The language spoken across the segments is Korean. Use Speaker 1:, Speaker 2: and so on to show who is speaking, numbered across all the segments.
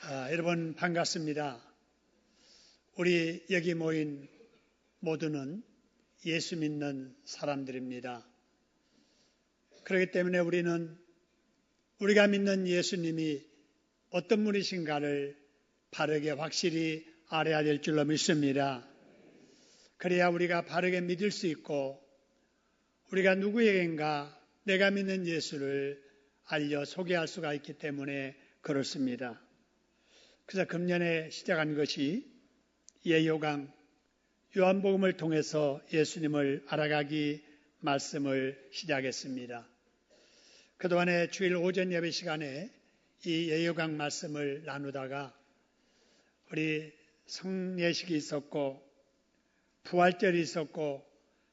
Speaker 1: 여러분 반갑습니다. 우리 여기 모인 모두는 예수 믿는 사람들입니다. 그렇기 때문에 우리는 우리가 믿는 예수님이 어떤 분이신가를 바르게 확실히 알아야 될 줄로 믿습니다. 그래야 우리가 바르게 믿을 수 있고 우리가 누구에겐가 내가 믿는 예수를 알려 소개할 수가 있기 때문에 그렇습니다. 그래서 금년에 시작한 것이 예요강 요한복음을 통해서 예수님을 알아가기 말씀을 시작했습니다. 그동안에 주일 오전 예배 시간에 이 예요강 말씀을 나누다가 우리 성례식이 있었고 부활절이 있었고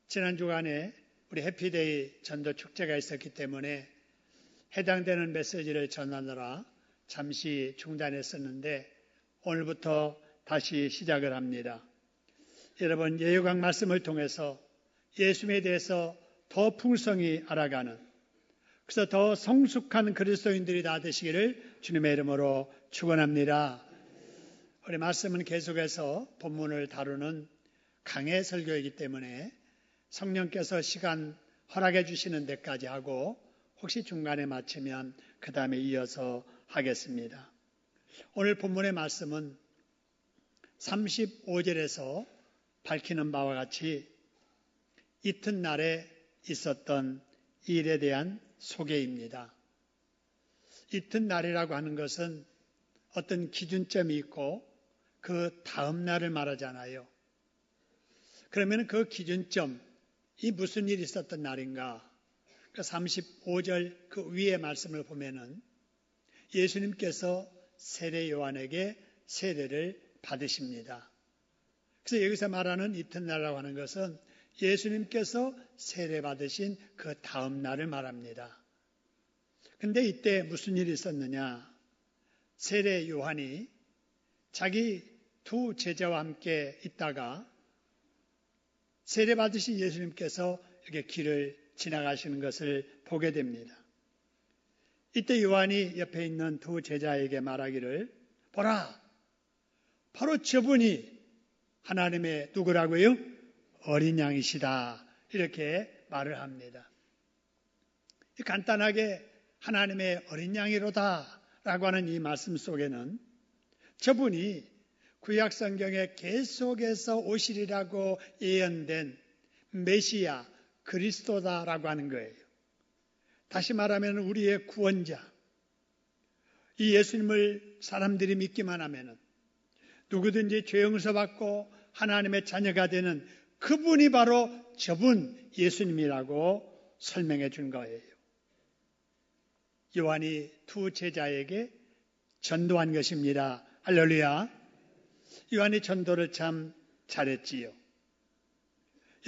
Speaker 1: 지난 주간에 우리 해피데이 전도 축제가 있었기 때문에 해당되는 메시지를 전하느라 잠시 중단했었는데 오늘부터 다시 시작을 합니다. 여러분 예요강 말씀을 통해서 예수님에 대해서 더 풍성히 알아가는 그래서 더 성숙한 그리스도인들이 다 되시기를 주님의 이름으로 축원합니다. 우리 말씀은 계속해서 본문을 다루는 강해 설교이기 때문에 성령께서 시간 허락해 주시는 데까지 하고 혹시 중간에 마치면 그 다음에 이어서 하겠습니다. 오늘 본문의 말씀은 35절에서 밝히는 바와 같이 이튿날에 있었던 일에 대한 소개입니다. 이튿날이라고 하는 것은 어떤 기준점이 있고 그 다음 날을 말하잖아요. 그러면 그 기준점이 무슨 일이 있었던 날인가? 35절 그 위의 말씀을 보면은 예수님께서 세례 요한에게 세례를 받으십니다. 그래서 여기서 말하는 이튿날이라고 하는 것은 예수님께서 세례 받으신 그 다음 날을 말합니다. 그런데 이때 무슨 일이 있었느냐? 세례 요한이 자기 두 제자와 함께 있다가 세례 받으신 예수님께서 이렇게 길을 지나가시는 것을 보게 됩니다. 이때 요한이 옆에 있는 두 제자에게 말하기를 보라, 바로 저분이 하나님의 누구라고요? 어린 양이시다. 이렇게 말을 합니다. 간단하게 하나님의 어린 양이로다 라고 하는 이 말씀 속에는 저분이 구약 성경에 계속해서 오시리라고 예언된 메시아 그리스도다라고 하는 거예요. 다시 말하면 우리의 구원자. 이 예수님을 사람들이 믿기만 하면 누구든지 죄 용서받고 하나님의 자녀가 되는 그분이 바로 저분 예수님이라고 설명해 준 거예요. 요한이 두 제자에게 전도한 것입니다. 할렐루야. 요한이 전도를 참 잘했지요.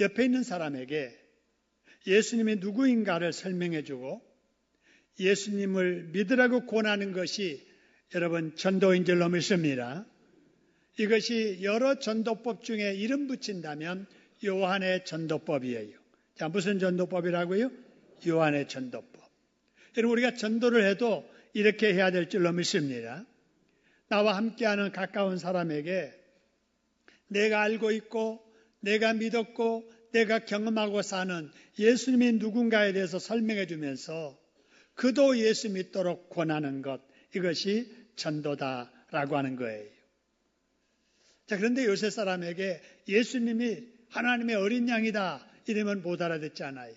Speaker 1: 옆에 있는 사람에게 예수님이 누구인가를 설명해 주고 예수님을 믿으라고 권하는 것이 여러분 전도인 줄로 믿습니다. 이것이 여러 전도법 중에 이름 붙인다면 요한의 전도법이에요. 자, 무슨 전도법이라고요? 요한의 전도법. 여러분 우리가 전도를 해도 이렇게 해야 될 줄로 믿습니다. 나와 함께하는 가까운 사람에게 내가 알고 있고 내가 믿었고 내가 경험하고 사는 예수님이 누군가에 대해서 설명해 주면서 그도 예수 믿도록 권하는 것, 이것이 전도다라고 하는 거예요. 자, 그런데 요새 사람에게 예수님이 하나님의 어린 양이다 이러면 못 알아듣잖아요.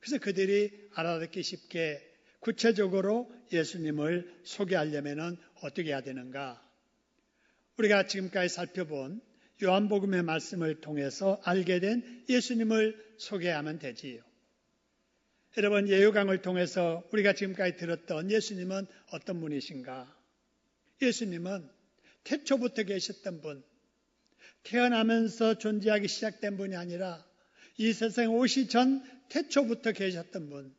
Speaker 1: 그래서 그들이 알아듣기 쉽게 구체적으로 예수님을 소개하려면 어떻게 해야 되는가? 우리가 지금까지 살펴본 요한복음의 말씀을 통해서 알게 된 예수님을 소개하면 되지요. 여러분 예요강을 통해서 우리가 지금까지 들었던 예수님은 어떤 분이신가? 예수님은 태초부터 계셨던 분, 태어나면서 존재하기 시작된 분이 아니라 이 세상에 오시 전 태초부터 계셨던 분,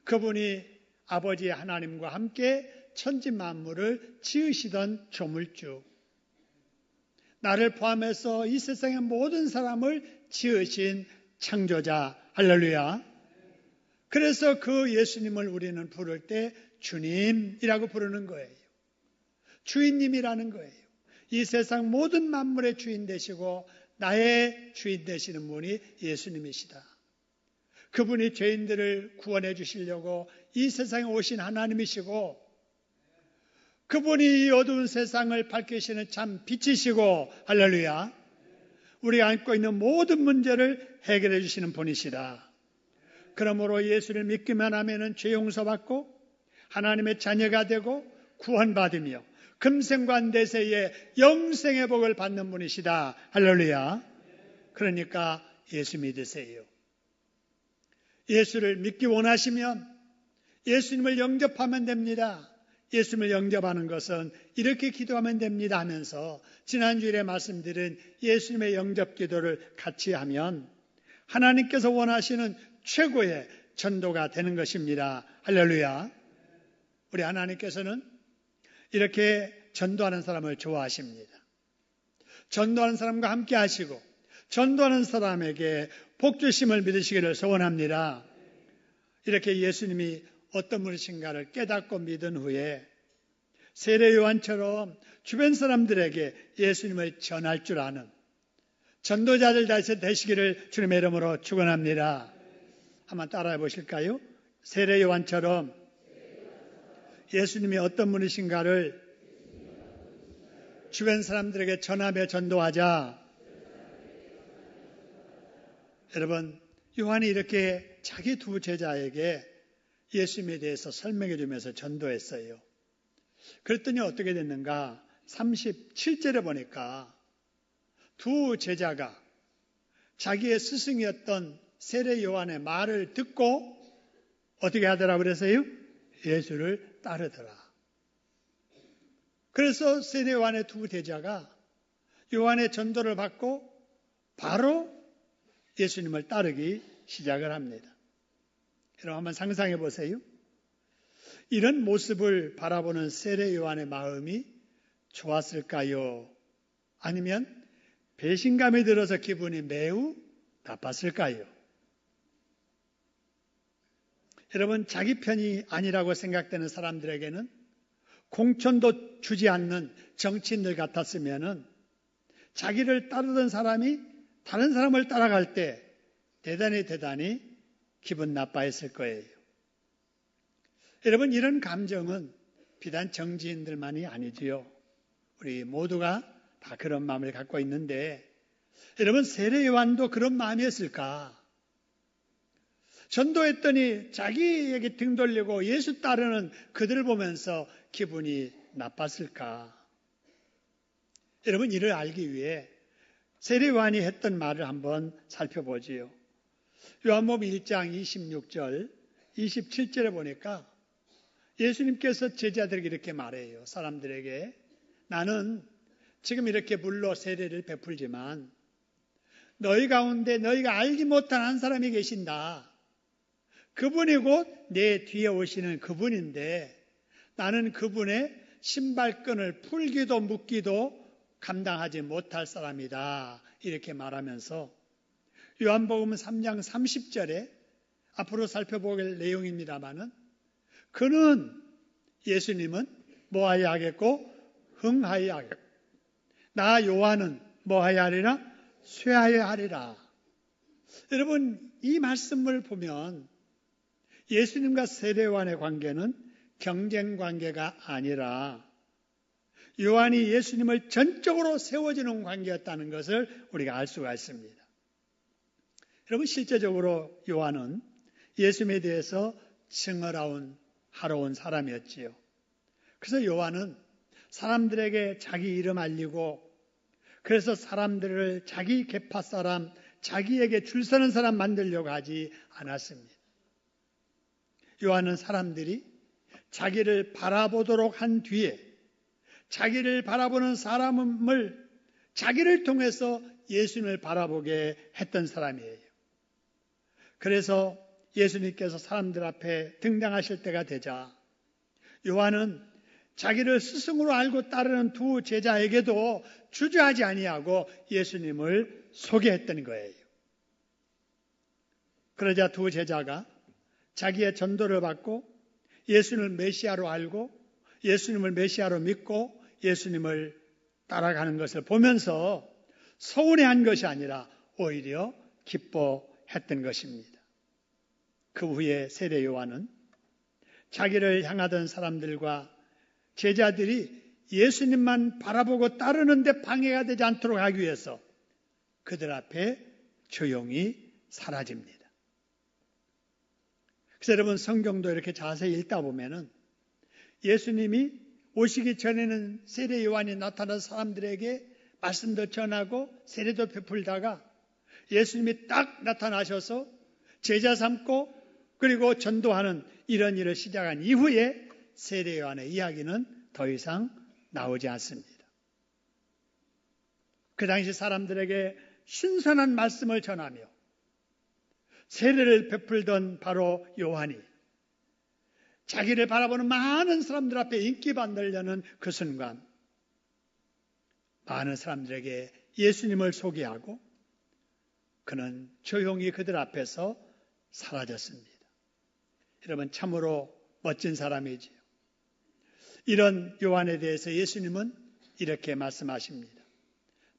Speaker 1: 그분이 아버지 하나님과 함께 천지 만물을 지으시던 조물주, 나를 포함해서 이 세상의 모든 사람을 지으신 창조자. 할렐루야. 그래서 그 예수님을 우리는 부를 때 주님이라고 부르는 거예요. 주인님이라는 거예요. 이 세상 모든 만물의 주인 되시고 나의 주인 되시는 분이 예수님이시다. 그분이 죄인들을 구원해 주시려고 이 세상에 오신 하나님이시고 그분이 이 어두운 세상을 밝히시는 참 빛이시고 할렐루야. 우리가 안고 있는 모든 문제를 해결해 주시는 분이시다. 그러므로 예수를 믿기만 하면 죄 용서받고 하나님의 자녀가 되고 구원받으며 금생과 내세의 영생의 복을 받는 분이시다. 할렐루야. 그러니까 예수 믿으세요. 예수를 믿기 원하시면 예수님을 영접하면 됩니다. 예수님을 영접하는 것은 이렇게 기도하면 됩니다 하면서 지난주일에 말씀드린 예수님의 영접 기도를 같이 하면 하나님께서 원하시는 최고의 전도가 되는 것입니다. 할렐루야. 우리 하나님께서는 이렇게 전도하는 사람을 좋아하십니다. 전도하는 사람과 함께 하시고 전도하는 사람에게 복 주심을 믿으시기를 소원합니다. 이렇게 예수님이 어떤 분이신가를 깨닫고 믿은 후에 세례 요한처럼 주변 사람들에게 예수님을 전할 줄 아는 전도자들 다시 되시기를 주님의 이름으로 축원합니다. 한번 따라해 보실까요? 세례 요한처럼 예수님이 어떤 분이신가를 주변 사람들에게 전하며 전도하자. 여러분, 요한이 이렇게 자기 두 제자에게 예수님에 대해서 설명해 주면서 전도했어요. 그랬더니 어떻게 됐는가? 37절에 보니까 두 제자가 자기의 스승이었던 세례 요한의 말을 듣고 어떻게 하더라 그랬어요? 예수를 따르더라. 그래서 세례 요한의 두 제자가 요한의 전도를 받고 바로 예수님을 따르기 시작을 합니다. 여러분 한번 상상해 보세요. 이런 모습을 바라보는 세례 요한의 마음이 좋았을까요? 아니면 배신감이 들어서 기분이 매우 나빴을까요? 여러분, 자기 편이 아니라고 생각되는 사람들에게는 공천도 주지 않는 정치인들 같았으면 자기를 따르던 사람이 다른 사람을 따라갈 때 대단히 기분 나빠했을 거예요. 여러분, 이런 감정은 비단 정치인들만이 아니지요. 우리 모두가 다 그런 마음을 갖고 있는데 여러분, 세례 요한도 그런 마음이었을까? 전도했더니 자기에게 등 돌리고 예수 따르는 그들을 보면서 기분이 나빴을까? 여러분, 이를 알기 위해 세례 요한이 했던 말을 한번 살펴보지요. 요한복음 1장 26절, 27절에 보니까 예수님께서 제자들에게 이렇게 말해요. 사람들에게 나는 지금 이렇게 물로 세례를 베풀지만 너희 가운데 너희가 알지 못한 한 사람이 계신다. 그분이 곧 내 뒤에 오시는 그분인데 나는 그분의 신발끈을 풀기도 묶기도 감당하지 못할 사람이다. 이렇게 말하면서 요한복음 3장 30절에 앞으로 살펴볼 내용입니다마는 그는 예수님은 뭐하여 하겠고 흥하여 하겠고 나 요한은 뭐하여 하리라? 쇠하여 하리라. 여러분, 이 말씀을 보면 예수님과 세례 요한의 관계는 경쟁 관계가 아니라 요한이 예수님을 전적으로 세워주는 관계였다는 것을 우리가 알 수가 있습니다. 여러분, 실제적으로 요한은 예수님에 대해서 하러 온 사람이었지요. 그래서 요한은 사람들에게 자기 이름 알리고 그래서 사람들을 자기 계파 사람, 자기에게 줄 서는 사람 만들려고 하지 않았습니다. 요한은 사람들이 자기를 바라보도록 한 뒤에 자기를 바라보는 사람을 자기를 통해서 예수님을 바라보게 했던 사람이에요. 그래서 예수님께서 사람들 앞에 등장하실 때가 되자 요한은 자기를 스승으로 알고 따르는 두 제자에게도 주저하지 아니하고 예수님을 소개했던 거예요. 그러자 두 제자가 자기의 전도를 받고 예수님을 메시아로 알고 예수님을 메시아로 믿고 예수님을 따라가는 것을 보면서 서운해한 것이 아니라 오히려 기뻐했던 것입니다. 그 후에 세례 요한은 자기를 향하던 사람들과 제자들이 예수님만 바라보고 따르는데 방해가 되지 않도록 하기 위해서 그들 앞에 조용히 사라집니다. 그래서 여러분 성경도 이렇게 자세히 읽다 보면은 예수님이 오시기 전에는 세례 요한이 나타난 사람들에게 말씀도 전하고 세례도 베풀다가 예수님이 딱 나타나셔서 제자 삼고 그리고 전도하는 이런 일을 시작한 이후에 세례 요한의 이야기는 더 이상 나오지 않습니다. 그 당시 사람들에게 신선한 말씀을 전하며 세례를 베풀던 바로 요한이 자기를 바라보는 많은 사람들 앞에 인기 받으려는 그 순간 많은 사람들에게 예수님을 소개하고 그는 조용히 그들 앞에서 사라졌습니다. 여러분 참으로 멋진 사람이지요. 이런 요한에 대해서 예수님은 이렇게 말씀하십니다.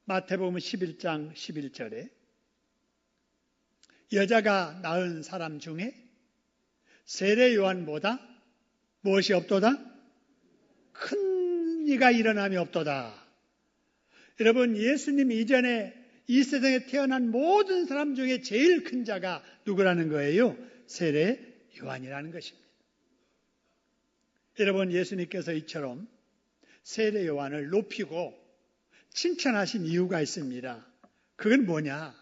Speaker 1: 마태복음 11장 11절에 여자가 낳은 사람 중에 세례 요한보다 무엇이 없도다? 큰 이가 일어남이 없도다. 여러분 예수님 이전에 이 세상에 태어난 모든 사람 중에 제일 큰 자가 누구라는 거예요? 세례 요한이라는 것입니다. 여러분 예수님께서 이처럼 세례 요한을 높이고 칭찬하신 이유가 있습니다. 그건 뭐냐?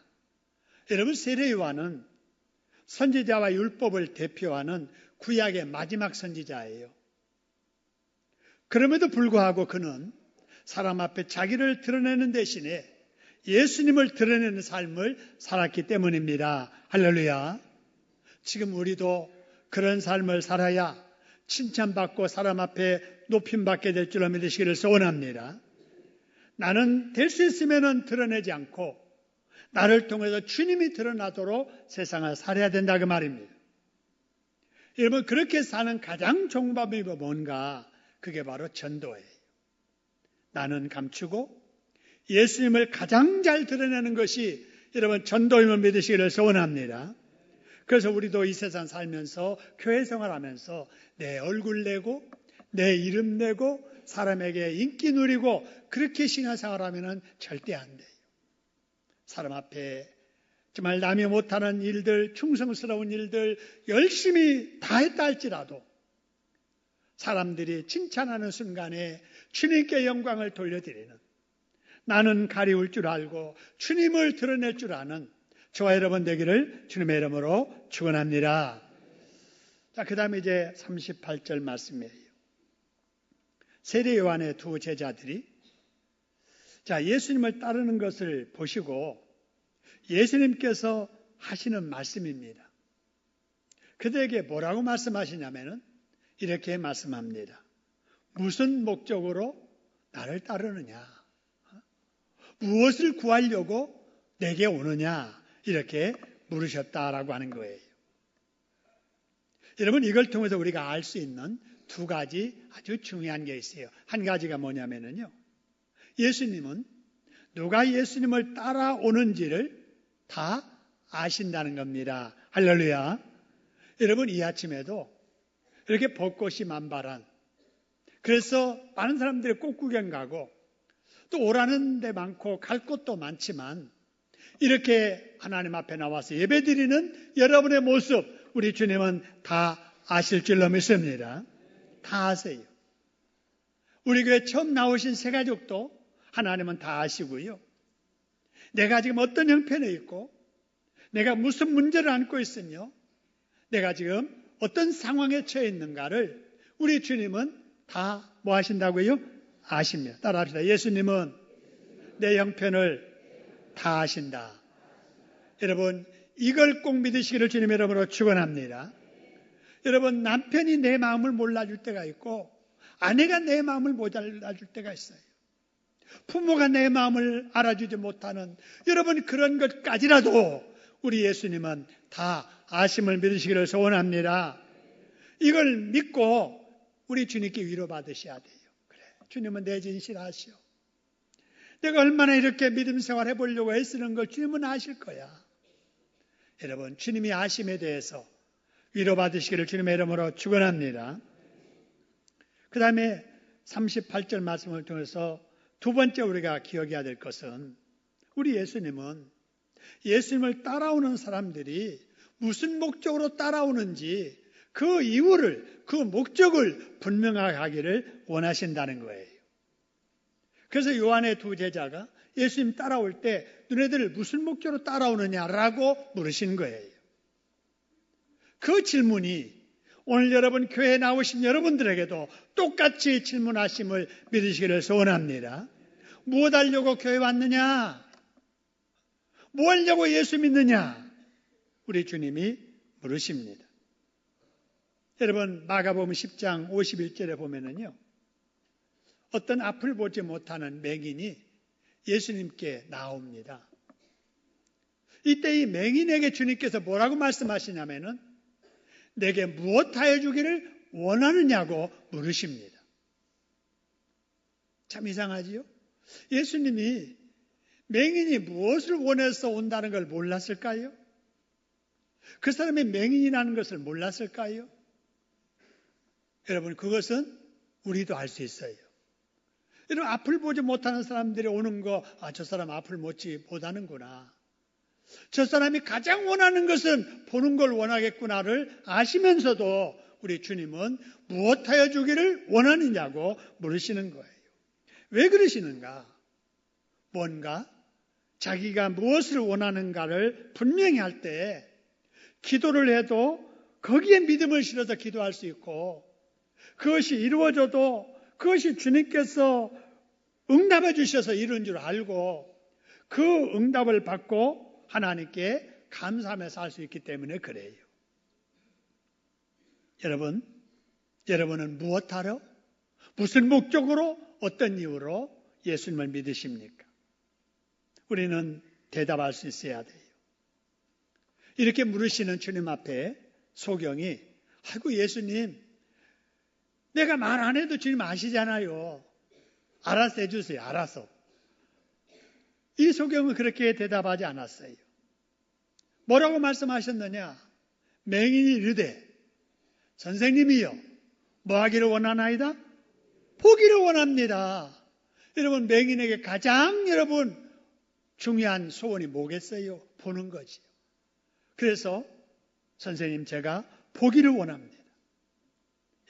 Speaker 1: 여러분 세례 요한은 선지자와 율법을 대표하는 구약의 마지막 선지자예요. 그럼에도 불구하고 그는 사람 앞에 자기를 드러내는 대신에 예수님을 드러내는 삶을 살았기 때문입니다. 할렐루야. 지금 우리도 그런 삶을 살아야 칭찬받고 사람 앞에 높임받게 될 줄로 믿으시기를 소원합니다. 나는 될 수 있으면 드러내지 않고 나를 통해서 주님이 드러나도록 세상을 살아야 된다 그 말입니다. 여러분 그렇게 사는 가장 좋은 방법이 뭔가? 그게 바로 전도예요. 나는 감추고 예수님을 가장 잘 드러내는 것이 여러분 전도임을 믿으시기를 소원합니다. 그래서 우리도 이 세상 살면서 교회 생활하면서 내 얼굴 내고 내 이름 내고 사람에게 인기 누리고 그렇게 신앙생활하면 절대 안 돼요. 사람 앞에 정말 남이 못하는 일들, 충성스러운 일들 열심히 다 했다 할지라도 사람들이 칭찬하는 순간에 주님께 영광을 돌려드리는 나는 가리울 줄 알고 주님을 드러낼 줄 아는 저와 여러분 되기를 주님의 이름으로 축원합니다. 자, 그 다음에 이제 38절 말씀이에요. 세례 요한의 두 제자들이 자, 예수님을 따르는 것을 보시고 예수님께서 하시는 말씀입니다. 그들에게 뭐라고 말씀하시냐면은 이렇게 말씀합니다. 무슨 목적으로 나를 따르느냐? 무엇을 구하려고 내게 오느냐? 이렇게 물으셨다라고 하는 거예요. 여러분 이걸 통해서 우리가 알 수 있는 두 가지 아주 중요한 게 있어요. 한 가지가 뭐냐면요. 예수님은 누가 예수님을 따라오는지를 다 아신다는 겁니다. 할렐루야. 여러분 이 아침에도 이렇게 벚꽃이 만발한 그래서 많은 사람들이 꽃구경 가고 또 오라는 데 많고 갈 곳도 많지만 이렇게 하나님 앞에 나와서 예배드리는 여러분의 모습 우리 주님은 다 아실 줄로 믿습니다. 다 아세요. 우리 교회 처음 나오신 새가족도 하나님은 다 아시고요. 내가 지금 어떤 형편에 있고 내가 무슨 문제를 안고 있으며 내가 지금 어떤 상황에 처해 있는가를 우리 주님은 다 뭐 하신다고요? 아십니다. 따라합시다. 예수님은 내 형편을 다 아신다. 여러분 이걸 꼭 믿으시기를 주님의 이름으로 축원합니다. 여러분 남편이 내 마음을 몰라줄 때가 있고 아내가 내 마음을 못 알아줄 때가 있어요. 부모가 내 마음을 알아주지 못하는 여러분 그런 것까지라도 우리 예수님은 다 아심을 믿으시기를 소원합니다. 이걸 믿고 우리 주님께 위로받으셔야 돼요. 그래. 주님은 내 진실 아시오. 내가 얼마나 이렇게 믿음 생활 해보려고 애쓰는 걸 주님은 아실 거야. 여러분, 주님이 아심에 대해서 위로받으시기를 주님의 이름으로 축원합니다. 그 다음에 38절 말씀을 통해서 두 번째 우리가 기억해야 될 것은 우리 예수님은 예수님을 따라오는 사람들이 무슨 목적으로 따라오는지 그 이유를, 그 목적을 분명하게 하기를 원하신다는 거예요. 그래서 요한의 두 제자가 예수님 따라올 때 너네들 무슨 목적으로 따라오느냐라고 물으신 거예요. 그 질문이 오늘 여러분 교회에 나오신 여러분들에게도 똑같이 질문하심을 믿으시기를 소원합니다. 무엇 하려고 교회 왔느냐? 뭐 하려고 예수 믿느냐? 우리 주님이 물으십니다. 여러분 마가복음 10장 51절에 보면은요. 어떤 앞을 보지 못하는 맹인이 예수님께 나옵니다. 이때 이 맹인에게 주님께서 뭐라고 말씀하시냐면은 내게 무엇 하여 주기를 원하느냐고 물으십니다. 참 이상하지요? 예수님이 맹인이 무엇을 원해서 온다는 걸 몰랐을까요? 그 사람이 맹인이라는 것을 몰랐을까요? 여러분 그것은 우리도 알 수 있어요. 여러분 앞을 보지 못하는 사람들이 오는 거, 저 사람 앞을 못하는구나. 저 사람이 가장 원하는 것은 보는 걸 원하겠구나를 아시면서도 우리 주님은 무엇하여 주기를 원하느냐고 물으시는 거예요. 왜 그러시는가? 뭔가 자기가 무엇을 원하는가를 분명히 할 때 기도를 해도 거기에 믿음을 실어서 기도할 수 있고 그것이 이루어져도 그것이 주님께서 응답해 주셔서 이룬 줄 알고 그 응답을 받고 하나님께 감사하면서 살 수 있기 때문에 그래요. 여러분은 무엇하러? 무슨 목적으로? 어떤 이유로 예수님을 믿으십니까? 우리는 대답할 수 있어야 돼요. 이렇게 물으시는 주님 앞에 소경이 아이고 예수님 내가 말 안 해도 주님 아시잖아요. 알아서 해주세요. 알아서. 이 소경은 그렇게 대답하지 않았어요. 뭐라고 말씀하셨느냐? 맹인이 이르되 선생님이여 뭐 하기를 원하나이다? 보기를 원합니다. 여러분 맹인에게 가장 중요한 소원이 뭐겠어요? 보는 거지요. 그래서 선생님 제가 보기를 원합니다.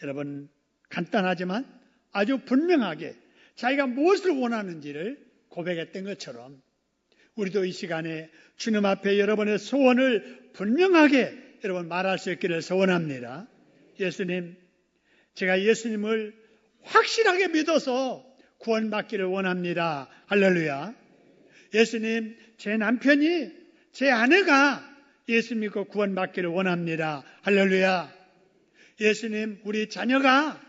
Speaker 1: 여러분 간단하지만 아주 분명하게 자기가 무엇을 원하는지를 고백했던 것처럼 우리도 이 시간에 주님 앞에 여러분의 소원을 분명하게 여러분 말할 수 있기를 소원합니다. 예수님, 제가 예수님을 확실하게 믿어서 구원받기를 원합니다. 할렐루야. 예수님, 제 남편이, 제 아내가 예수 믿고 구원받기를 원합니다. 할렐루야. 예수님, 우리 자녀가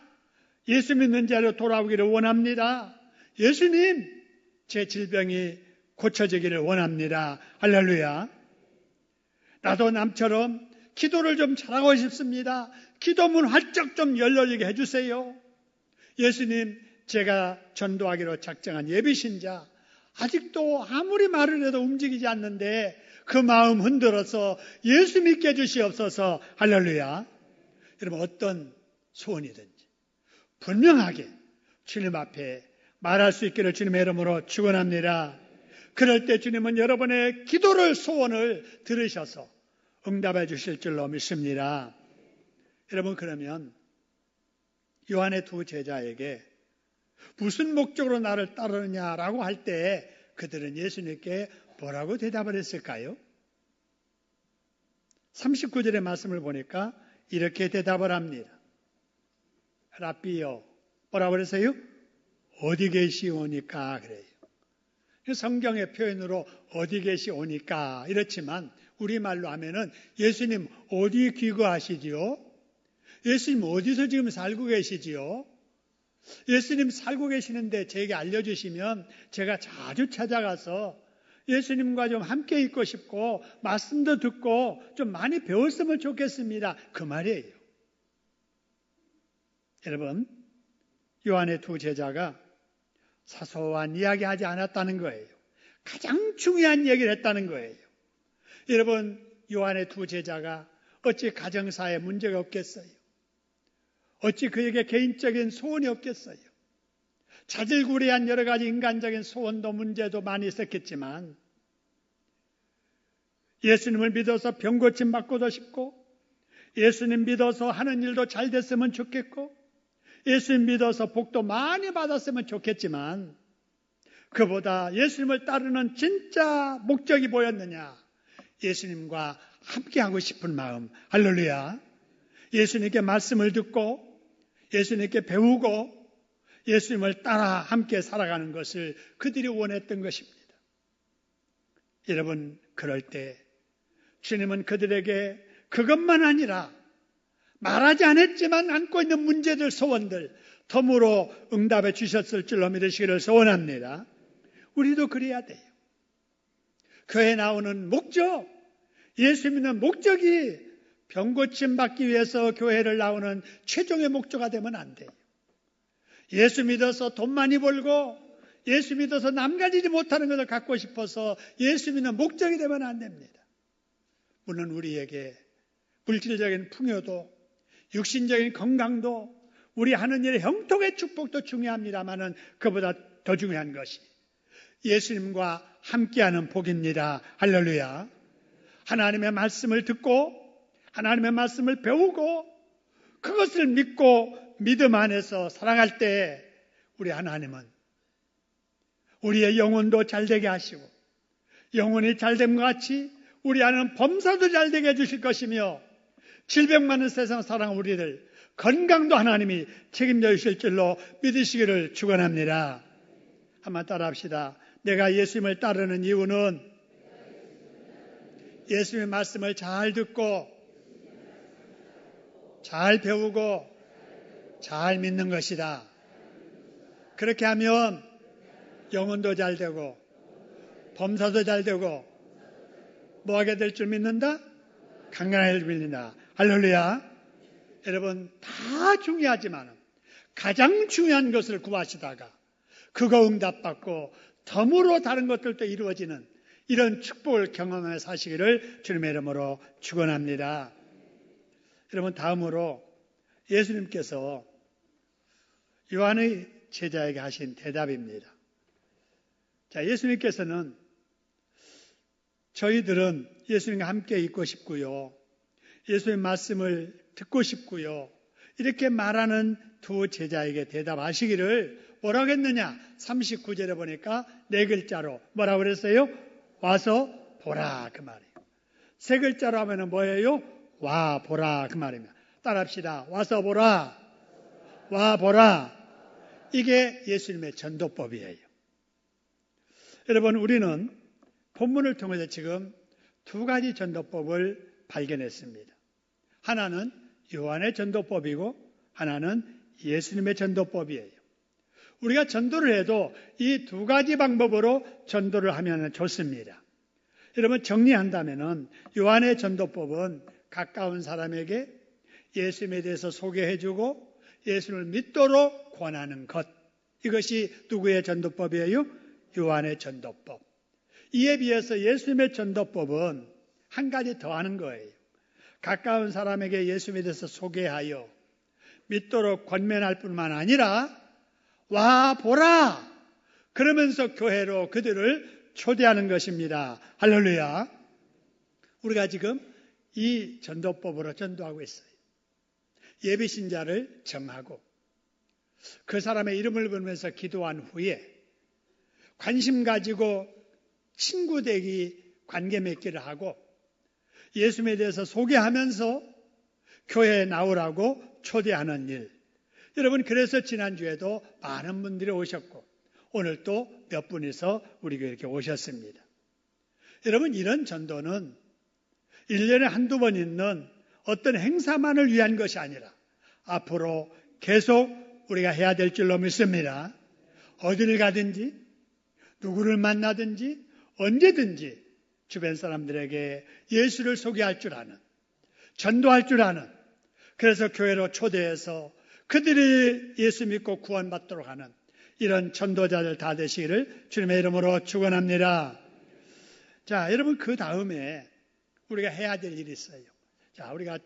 Speaker 1: 예수 믿는 자로 돌아오기를 원합니다. 예수님, 제 질병이 고쳐지기를 원합니다. 할렐루야. 나도 남처럼 기도를 좀 잘하고 싶습니다. 기도문 활짝 좀 열려지게 해주세요. 예수님, 제가 전도하기로 작정한 예비신자, 아직도 아무리 말을 해도 움직이지 않는데 그 마음 흔들어서 예수 믿게 해주시옵소서. 할렐루야. 여러분 어떤 소원이든지 분명하게 주님 앞에 말할 수 있기를 주님의 이름으로 축원합니다. 그럴 때 주님은 여러분의 기도를 소원을 들으셔서 응답해 주실 줄로 믿습니다. 여러분 그러면 요한의 두 제자에게 무슨 목적으로 나를 따르느냐라고 할 때 그들은 예수님께 뭐라고 대답을 했을까요? 39절의 말씀을 보니까 이렇게 대답을 합니다. 라삐요. 뭐라고 그랬어요? 어디 계시오니까 그래요. 성경의 표현으로 어디 계시오니까 이렇지만 우리말로 하면은 예수님 어디 귀거하시지요? 예수님 어디서 지금 살고 계시지요? 예수님 살고 계시는데 제게 알려주시면 제가 자주 찾아가서 예수님과 좀 함께 있고 싶고 말씀도 듣고 좀 많이 배웠으면 좋겠습니다. 그 말이에요. 여러분, 요한의 두 제자가 사소한 이야기 하지 않았다는 거예요. 가장 중요한 얘기를 했다는 거예요. 여러분, 요한의 두 제자가 어찌 가정사에 문제가 없겠어요? 어찌 그에게 개인적인 소원이 없겠어요? 자질구레한 여러 가지 인간적인 소원도 문제도 많이 있었겠지만 예수님을 믿어서 병 고침 받고도 싶고, 예수님 믿어서 하는 일도 잘 됐으면 좋겠고, 예수님 믿어서 복도 많이 받았으면 좋겠지만, 그보다 예수님을 따르는 진짜 목적이 뭐였느냐? 예수님과 함께하고 싶은 마음. 할렐루야. 예수님께 말씀을 듣고 예수님께 배우고 예수님을 따라 함께 살아가는 것을 그들이 원했던 것입니다. 여러분, 그럴 때 주님은 그들에게 그것만 아니라 말하지 않았지만 안고 있는 문제들, 소원들 덤으로 응답해 주셨을 줄로 믿으시기를 소원합니다. 우리도 그래야 돼요. 교회에 나오는 목적, 예수 믿는 목적이 병고침 받기 위해서 교회를 나오는 최종의 목적가 되면 안 돼요. 예수 믿어서 돈 많이 벌고 예수 믿어서 남 가지지 못하는 것을 갖고 싶어서 예수 믿는 목적이 되면 안 됩니다. 물론 우리에게 물질적인 풍요도 육신적인 건강도 우리 하는 일의 형통의 축복도 중요합니다마는 그보다 더 중요한 것이 예수님과 함께하는 복입니다. 할렐루야. 하나님의 말씀을 듣고 하나님의 말씀을 배우고 그것을 믿고 믿음 안에서 살아갈 때 우리 하나님은 우리의 영혼도 잘되게 하시고 영혼이 잘됨과 같이 우리 안에는 범사도 잘되게 해주실 것이며 질병 많은 세상 사랑 우리들 건강도 하나님이 책임져 주실 줄로 믿으시기를 축원합니다. 한번 따라합시다. 내가 예수님을 따르는 이유는 예수님의 말씀을 잘 듣고 잘 배우고 잘 믿는 것이다. 그렇게 하면 영혼도 잘 되고 범사도 잘 되고 뭐하게 될 줄 믿는다? 강건하게 믿는다. 할렐루야. 여러분, 다 중요하지만 가장 중요한 것을 구하시다가 그거 응답받고 덤으로 다른 것들도 이루어지는 이런 축복을 경험해 사시기를 주님의 이름으로 축원합니다. 여러분, 다음으로 예수님께서 요한의 제자에게 하신 대답입니다. 자, 예수님께서는 저희들은 예수님과 함께 있고 싶고요. 예수님의 말씀을 듣고 싶고요. 이렇게 말하는 두 제자에게 대답하시기를 뭐라고 했느냐? 39절에 보니까 네 글자로 뭐라고 그랬어요? 와서 보라 그 말이에요. 세 글자로 하면 뭐예요? 와 보라 그 말입니다. 따라합시다. 와서 보라. 와 보라. 이게 예수님의 전도법이에요. 여러분, 우리는 본문을 통해서 지금 두 가지 전도법을 발견했습니다. 하나는 요한의 전도법이고 하나는 예수님의 전도법이에요. 우리가 전도를 해도 이 두 가지 방법으로 전도를 하면 좋습니다. 여러분, 정리한다면 요한의 전도법은 가까운 사람에게 예수님에 대해서 소개해주고 예수를 믿도록 권하는 것. 이것이 누구의 전도법이에요? 요한의 전도법. 이에 비해서 예수님의 전도법은 한 가지 더 하는 거예요. 가까운 사람에게 예수님에 대해서 소개하여 믿도록 권면할 뿐만 아니라 와 보라 그러면서 교회로 그들을 초대하는 것입니다. 할렐루야. 우리가 지금 이 전도법으로 전도하고 있어요. 예비신자를 정하고 그 사람의 이름을 부르면서 기도한 후에 관심 가지고 친구 되기 관계 맺기를 하고 예수님에 대해서 소개하면서 교회에 나오라고 초대하는 일. 여러분, 그래서 지난주에도 많은 분들이 오셨고 오늘 또 몇 분이서 우리 교회에 이렇게 오셨습니다. 여러분, 이런 전도는 1년에 한두 번 있는 어떤 행사만을 위한 것이 아니라 앞으로 계속 우리가 해야 될 줄로 믿습니다. 어디를 가든지 누구를 만나든지 언제든지 주변 사람들에게 예수를 소개할 줄 아는, 전도할 줄 아는, 그래서 교회로 초대해서 그들이 예수 믿고 구원받도록 하는 이런 전도자들 다 되시기를 주님의 이름으로 축원합니다. 자, 여러분 그 다음에 우리가 해야 될 일이 있어요. 자, 우리가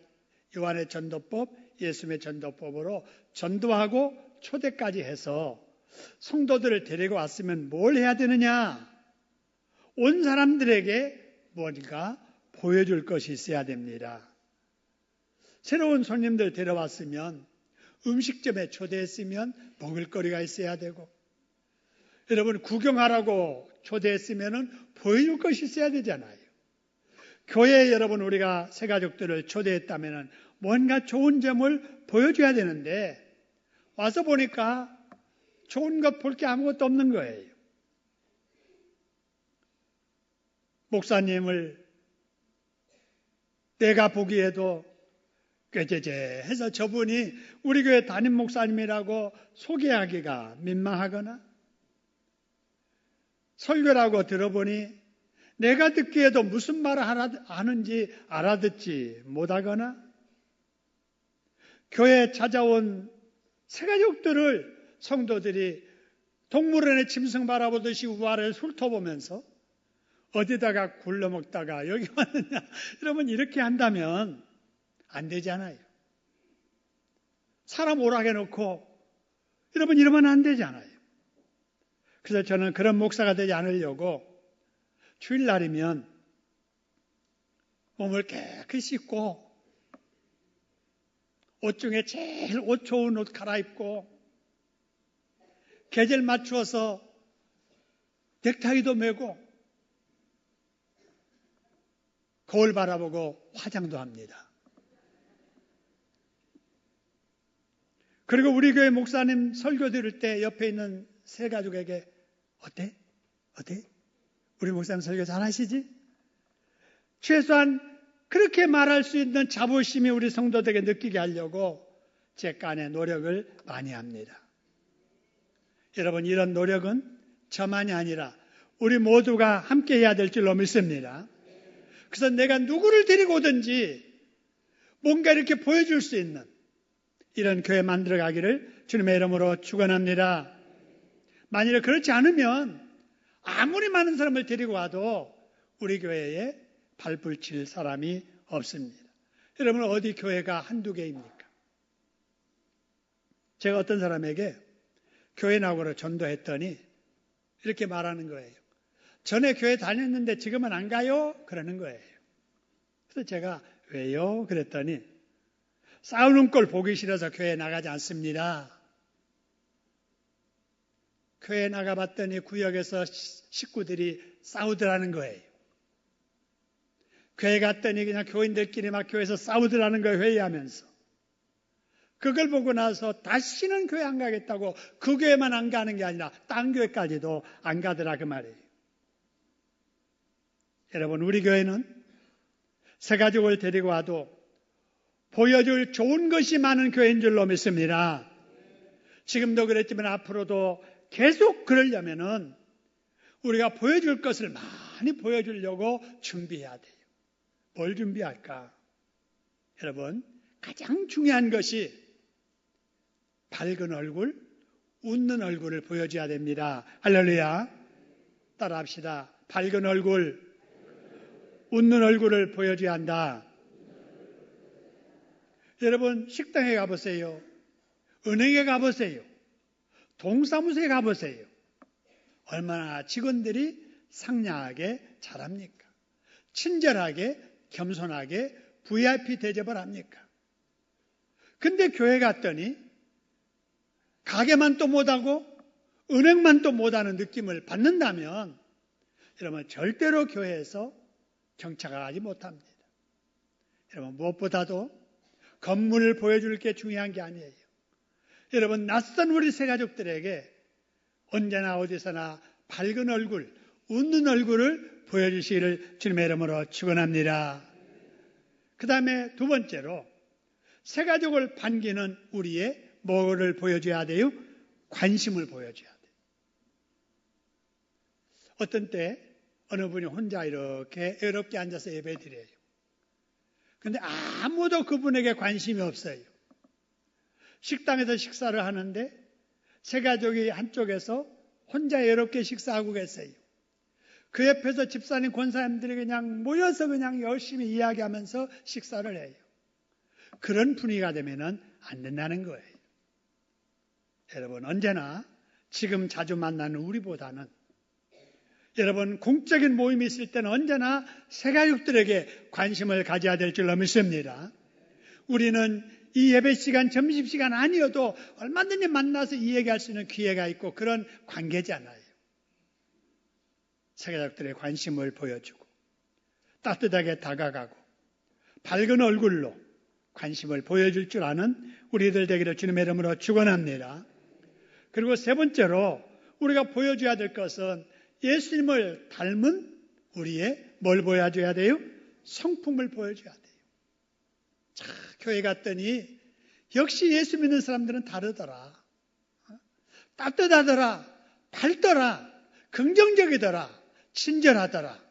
Speaker 1: 요한의 전도법, 예수님의 전도법으로 전도하고 초대까지 해서 성도들을 데리고 왔으면 뭘 해야 되느냐? 온 사람들에게 뭔가 보여줄 것이 있어야 됩니다. 새로운 손님들 데려왔으면 음식점에 초대했으면 먹을거리가 있어야 되고, 여러분 구경하라고 초대했으면 보여줄 것이 있어야 되잖아요. 교회에 여러분 우리가 새가족들을 초대했다면 뭔가 좋은 점을 보여줘야 되는데 와서 보니까 좋은 것 볼 게 아무것도 없는 거예요. 목사님을 내가 보기에도 꾀죄죄해서 저분이 우리 교회 담임 목사님이라고 소개하기가 민망하거나, 설교라고 들어보니 내가 듣기에도 무슨 말을 하는지 알아듣지 못하거나, 교회에 찾아온 새가족들을 성도들이 동물원의 짐승 바라보듯이 우아를 훑어보면서 어디다가 굴러먹다가 여기 왔느냐, 여러분 이렇게 한다면 안 되잖아요. 사람 오락해 놓고 여러분 이러면 안 되잖아요. 그래서 저는 그런 목사가 되지 않으려고 주일날이면 몸을 깨끗이 씻고 옷 중에 제일 옷 좋은 옷 갈아입고 계절 맞추어서 넥타이도 메고 거울 바라보고 화장도 합니다. 그리고 우리 교회 목사님 설교 들을 때 옆에 있는 새 가족에게 어때? 우리 목사님 설교 잘하시지? 최소한 그렇게 말할 수 있는 자부심이 우리 성도들에게 느끼게 하려고 제 깐의 노력을 많이 합니다. 여러분 이런 노력은 저만이 아니라 우리 모두가 함께 해야 될 줄로 믿습니다. 그래서 내가 누구를 데리고 오든지 뭔가 이렇게 보여줄 수 있는 이런 교회 만들어가기를 주님의 이름으로 축원합니다. 만일에 그렇지 않으면 아무리 많은 사람을 데리고 와도 우리 교회에 발불 칠 사람이 없습니다. 여러분 어디 교회가 한두 개입니까? 제가 어떤 사람에게 교회 나오고 전도했더니 이렇게 말하는 거예요. 전에 교회 다녔는데 지금은 안 가요? 그러는 거예요. 그래서 제가 왜요? 그랬더니 싸우는 꼴 보기 싫어서 교회 나가지 않습니다. 교회 나가봤더니 구역에서 식구들이 싸우더라는 거예요. 교회 갔더니 그냥 교인들끼리 막 교회에서 싸우더라는 거예요. 회의하면서. 그걸 보고 나서 다시는 교회 안 가겠다고 그 교회만 안 가는 게 아니라 딴 교회까지도 안 가더라 그 말이에요. 여러분 우리 교회는 새가족을 데리고 와도 보여줄 좋은 것이 많은 교회인 줄로 믿습니다. 지금도 그랬지만 앞으로도 계속 그러려면은 우리가 보여줄 것을 많이 보여주려고 준비해야 돼요. 뭘 준비할까? 여러분 가장 중요한 것이 밝은 얼굴, 웃는 얼굴을 보여줘야 됩니다. 할렐루야. 따라합시다. 밝은 얼굴, 웃는 얼굴을 보여줘야 한다. 여러분 식당에 가보세요. 은행에 가보세요. 동사무소에 가보세요. 얼마나 직원들이 상냥하게 잘합니까? 친절하게 겸손하게 VIP 대접을 합니까? 근데 교회 갔더니 가게만 또 못하고 은행만 또 못하는 느낌을 받는다면 여러분 절대로 교회에서 정착하지 못합니다. 여러분 무엇보다도 건물을 보여줄 게 중요한 게 아니에요. 여러분 낯선 우리 새가족들에게 언제나 어디서나 밝은 얼굴, 웃는 얼굴을 보여주시기를 주님의 이름으로 축원합니다. 그 다음에 두 번째로 새가족을 반기는 우리의 뭐를 보여줘야 돼요? 관심을 보여줘야 돼요. 어떤 때 어느 분이 혼자 이렇게 외롭게 앉아서 예배드려요. 그런데 아무도 그분에게 관심이 없어요. 식당에서 식사를 하는데 세 가족이 한쪽에서 혼자 외롭게 식사하고 계세요. 그 옆에서 집사님, 권사님들이 그냥 모여서 그냥 열심히 이야기하면서 식사를 해요. 그런 분위기가 되면은 안 된다는 거예요. 여러분, 언제나 지금 자주 만나는 우리보다는 여러분, 공적인 모임이 있을 때는 언제나 새가족들에게 관심을 가져야 될 줄로 믿습니다. 우리는 이 예배 시간, 점심시간 아니어도 얼마든지 만나서 이 얘기할 수 있는 기회가 있고 그런 관계잖아요. 새가족들의 관심을 보여주고 따뜻하게 다가가고 밝은 얼굴로 관심을 보여줄 줄 아는 우리들 되기를 주님의 이름으로 축원합니다. 그리고 세 번째로 우리가 보여줘야 될 것은 예수님을 닮은 우리의 뭘 보여줘야 돼요? 성품을 보여줘야 돼요. 자, 교회 갔더니 역시 예수 믿는 사람들은 다르더라. 따뜻하더라. 밝더라. 긍정적이더라. 친절하더라.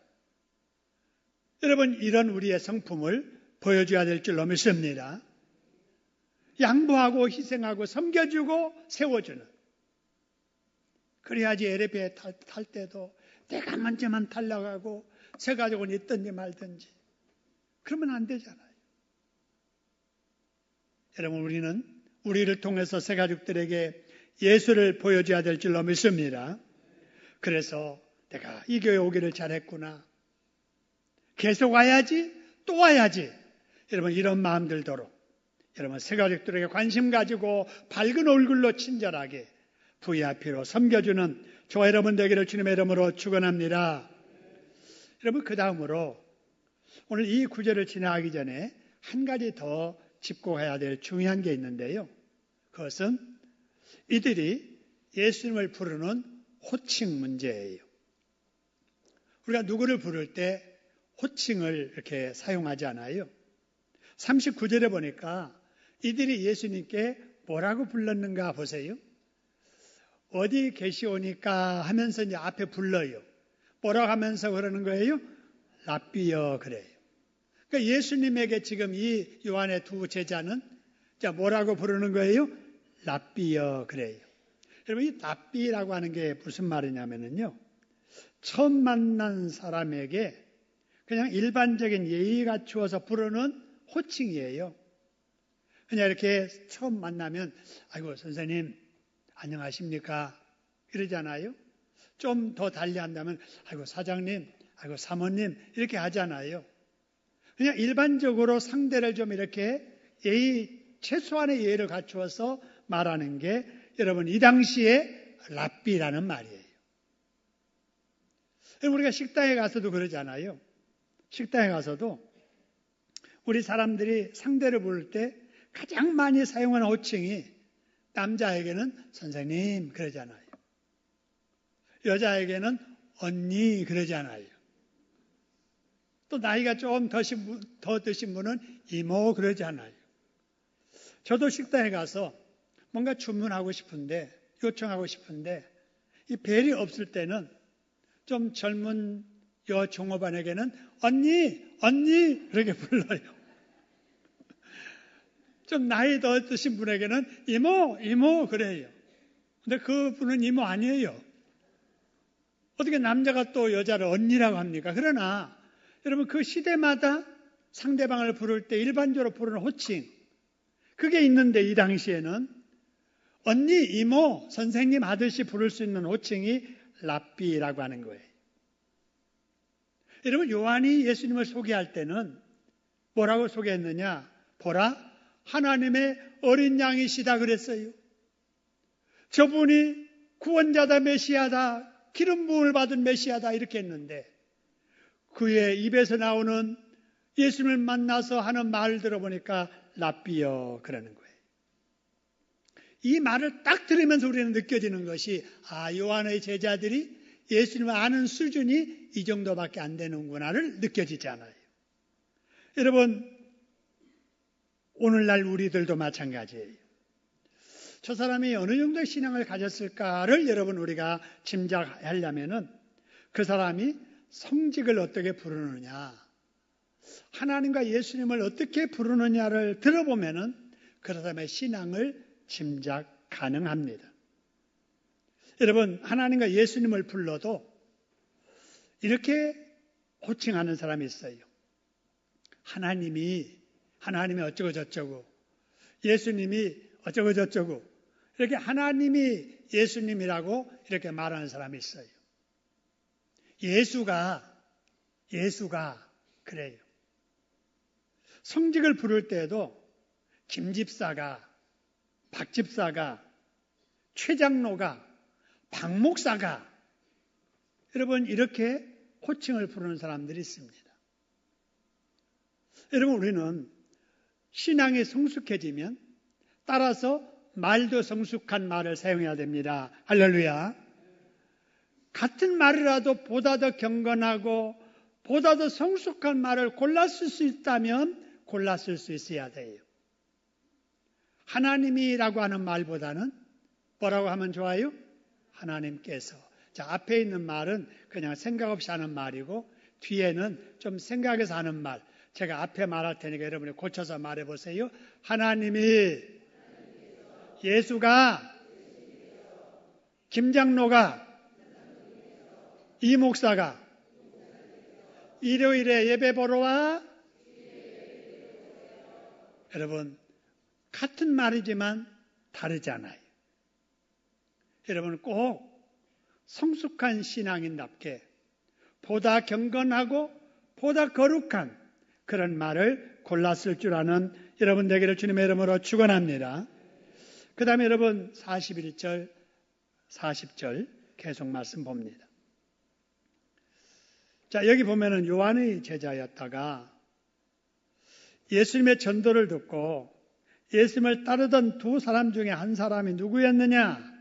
Speaker 1: 여러분, 이런 우리의 성품을 보여줘야 될 줄로 믿습니다. 양보하고 희생하고 섬겨주고 세워주는. 그래야지 엘리베이터 탈 때도 내가 먼저만 탈락하고 새 가족은 있든지 말든지 그러면 안 되잖아요. 여러분, 우리는 우리를 통해서 새 가족들에게 예수를 보여줘야 될 줄로 믿습니다. 그래서 내가 이 교회 오기를 잘했구나. 계속 와야지, 또 와야지. 여러분, 이런 마음들 도록 여러분, 새 가족들에게 관심 가지고 밝은 얼굴로 친절하게 VIP로 섬겨주는 저와 여러분 되기를 주님의 이름으로 축원합니다. 여러분, 그 다음으로 오늘 이 구절을 지나가기 전에 한 가지 더 짚고 가야 될 중요한 게 있는데요. 그것은 이들이 예수님을 부르는 호칭 문제예요. 우리가 누구를 부를 때 호칭을 이렇게 사용하지 않아요. 39절에 보니까 이들이 예수님께 뭐라고 불렀는가 보세요. 어디 계시오니까 하면서 이제 앞에 불러요. 뭐라고 하면서 그러는 거예요? 랍비여 그래요. 그러니까 예수님에게 지금 이 요한의 두 제자는 자 뭐라고 부르는 거예요? 랍비여 그래요. 여러분, 이 랍비라고 하는 게 무슨 말이냐면요. 처음 만난 사람에게 그냥 일반적인 예의 갖추어서 부르는 호칭이에요. 그냥 이렇게 처음 만나면 아이고 선생님 안녕하십니까 이러잖아요. 좀 더 달리 한다면 아이고 사장님, 아이고 사모님 이렇게 하잖아요. 그냥 일반적으로 상대를 좀 이렇게 최소한의 예의를 갖추어서 말하는 게 여러분 이 당시에 랍비라는 말이에요. 우리가 식당에 가서도 그러잖아요. 식당에 가서도 우리 사람들이 상대를 부를 때 가장 많이 사용하는 호칭이 남자에게는 선생님 그러잖아요. 여자에게는 언니 그러잖아요. 또 나이가 좀 더 드신 분은 이모 그러잖아요. 저도 식당에 가서 뭔가 주문하고 싶은데 요청하고 싶은데 이 벨이 없을 때는 좀 젊은 여종업원에게는 언니 그렇게 불러요. 좀 나이 더 드신 분에게는 이모 그래요. 근데 그 분은 이모 아니에요. 어떻게 남자가 또 여자를 언니라고 합니까? 그러나 여러분 그 시대마다 상대방을 부를 때 일반적으로 부르는 호칭 그게 있는데 이 당시에는 언니, 이모, 선생님 하듯이 부를 수 있는 호칭이 랍비라고 하는 거예요. 여러분 요한이 예수님을 소개할 때는 뭐라고 소개했느냐? 보라 하나님의 어린 양이시다 그랬어요. 저분이 구원자다 메시아다 기름 부음을 받은 메시아다 이렇게 했는데 그의 입에서 나오는 예수님을 만나서 하는 말을 들어보니까 랍비여 그러는 거예요. 이 말을 딱 들으면서 우리는 느껴지는 것이 요한의 제자들이 예수님을 아는 수준이 이 정도밖에 안 되는구나를 느껴지잖아요. 여러분 오늘날 우리들도 마찬가지예요. 저 사람이 어느 정도의 신앙을 가졌을까를 여러분 우리가 짐작하려면은 그 사람이 성직을 어떻게 부르느냐, 하나님과 예수님을 어떻게 부르느냐를 들어보면은 그 사람의 신앙을 짐작 가능합니다. 여러분, 하나님과 예수님을 불러도 이렇게 호칭하는 사람이 있어요. 하나님이 어쩌고 저쩌고, 예수님이 어쩌고 저쩌고, 이렇게 하나님이 예수님이라고 이렇게 말하는 사람이 있어요. 예수가 그래요. 성직을 부를 때에도 김집사가, 박집사가, 최장로가, 박목사가, 여러분 이렇게 호칭을 부르는 사람들이 있습니다. 여러분, 우리는 신앙이 성숙해지면 따라서 말도 성숙한 말을 사용해야 됩니다. 할렐루야. 같은 말이라도 보다 더 경건하고 보다 더 성숙한 말을 골랐을 수 있다면 골랐을 수 있어야 돼요. 하나님이라고 하는 말보다는 뭐라고 하면 좋아요? 하나님께서. 자, 앞에 있는 말은 그냥 생각 없이 하는 말이고 뒤에는 좀 생각해서 하는 말. 제가 앞에 말할 테니까 여러분이 고쳐서 말해 보세요. 하나님이, 예수가, 김장로가, 이 목사가 일요일에 예배 보러 와. 여러분, 같은 말이지만 다르잖아요. 여러분, 꼭 성숙한 신앙인답게 보다 경건하고 보다 거룩한 그런 말을 골랐을 줄 아는 여러분 되기를 주님의 이름으로 축원합니다. 그 다음에 여러분 41절, 40절 계속 말씀 봅니다. 자, 여기 보면은 요한의 제자였다가 예수님의 전도를 듣고 예수님을 따르던 두 사람 중에 한 사람이 누구였느냐?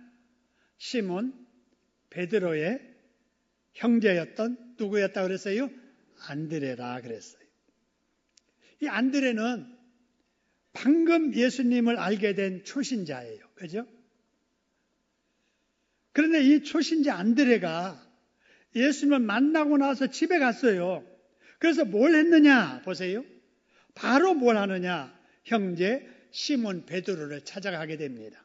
Speaker 1: 시몬, 베드로의 형제였던 누구였다 그랬어요? 안드레라 그랬어요. 이 안드레는 방금 예수님을 알게 된 초신자예요. 그죠? 그런데 이 초신자 안드레가 예수님을 만나고 나서 집에 갔어요. 그래서 뭘 했느냐? 보세요. 바로 뭘 하느냐? 형제 시몬 베드로를 찾아가게 됩니다.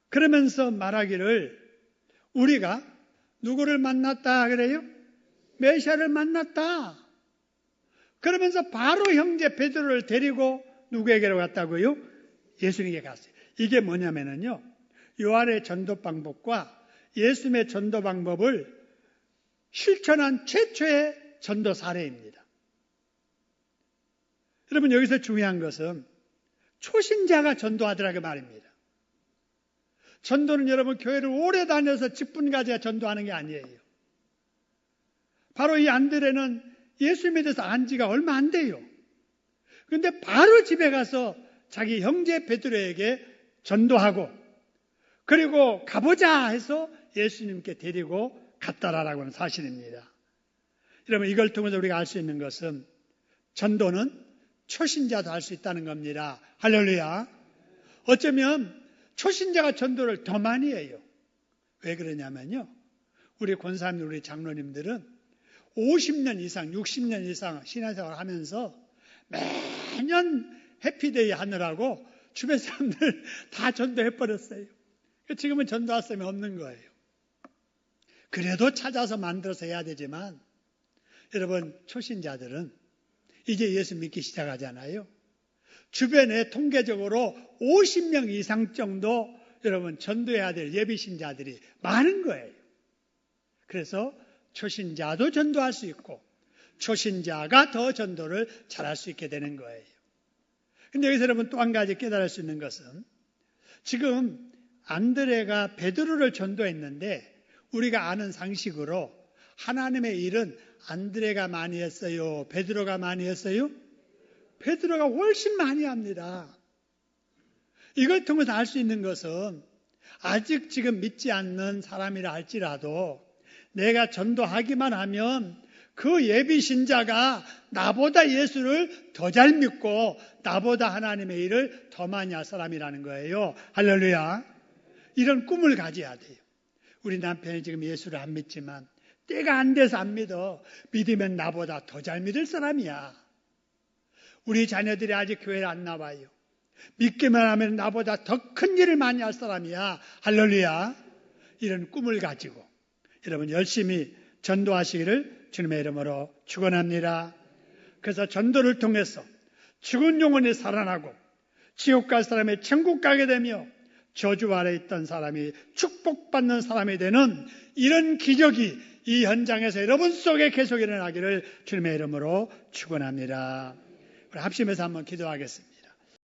Speaker 1: 그러면서 말하기를 우리가 누구를 만났다 그래요? 메시아를 만났다. 그러면서 바로 형제 베드로를 데리고 누구에게로 갔다고요? 예수님에게 갔어요. 이게 뭐냐면요. 요한의 전도 방법과 예수님의 전도 방법을 실천한 최초의 전도 사례입니다. 여러분, 여기서 중요한 것은 초신자가 전도하더라고 말입니다. 전도는 여러분 교회를 오래 다녀서 직분가지가 전도하는 게 아니에요. 바로 이 안드레는 예수님에 대해서 안 지가 얼마 안 돼요. 그런데 바로 집에 가서 자기 형제 베드로에게 전도하고 그리고 가보자 해서 예수님께 데리고 갔다라고 하는 사실입니다. 여러분, 이걸 통해서 우리가 알 수 있는 것은 전도는 초신자도 할 수 있다는 겁니다. 할렐루야. 어쩌면 초신자가 전도를 더 많이 해요. 왜 그러냐면요. 우리 권사님들, 우리 장로님들은 50년 이상, 60년 이상 신앙생활을 하면서 매년 해피데이 하느라고 주변 사람들 다 전도해버렸어요. 지금은 전도할 사람이 없는 거예요. 그래도 찾아서 만들어서 해야 되지만 여러분, 초신자들은 이제 예수 믿기 시작하잖아요. 주변에 통계적으로 50명 이상 정도 여러분 전도해야 될 예비신자들이 많은 거예요. 그래서 초신자도 전도할 수 있고 초신자가 더 전도를 잘할 수 있게 되는 거예요. 그런데 여기서 여러분 또 한 가지 깨달을 수 있는 것은 지금 안드레가 베드로를 전도했는데 우리가 아는 상식으로 하나님의 일은 안드레가 많이 했어요? 베드로가 많이 했어요? 베드로가 훨씬 많이 합니다. 이걸 통해서 알 수 있는 것은 아직 지금 믿지 않는 사람이라 할지라도 내가 전도하기만 하면 그 예비신자가 나보다 예수를 더 잘 믿고 나보다 하나님의 일을 더 많이 할 사람이라는 거예요. 할렐루야. 이런 꿈을 가져야 돼요. 우리 남편이 지금 예수를 안 믿지만 때가 안 돼서 안 믿어. 믿으면 나보다 더 잘 믿을 사람이야. 우리 자녀들이 아직 교회를 안 나와요. 믿기만 하면 나보다 더 큰 일을 많이 할 사람이야. 할렐루야. 이런 꿈을 가지고 여러분 열심히 전도하시기를 주님의 이름으로 축원합니다. 그래서 전도를 통해서 죽은 영혼이 살아나고 지옥 갈 사람이 천국 가게 되며 저주 아래 있던 사람이 축복받는 사람이 되는 이런 기적이 이 현장에서 여러분 속에 계속 일어나기를 주님의 이름으로 축원합니다. 우리 합심해서 한번 기도하겠습니다.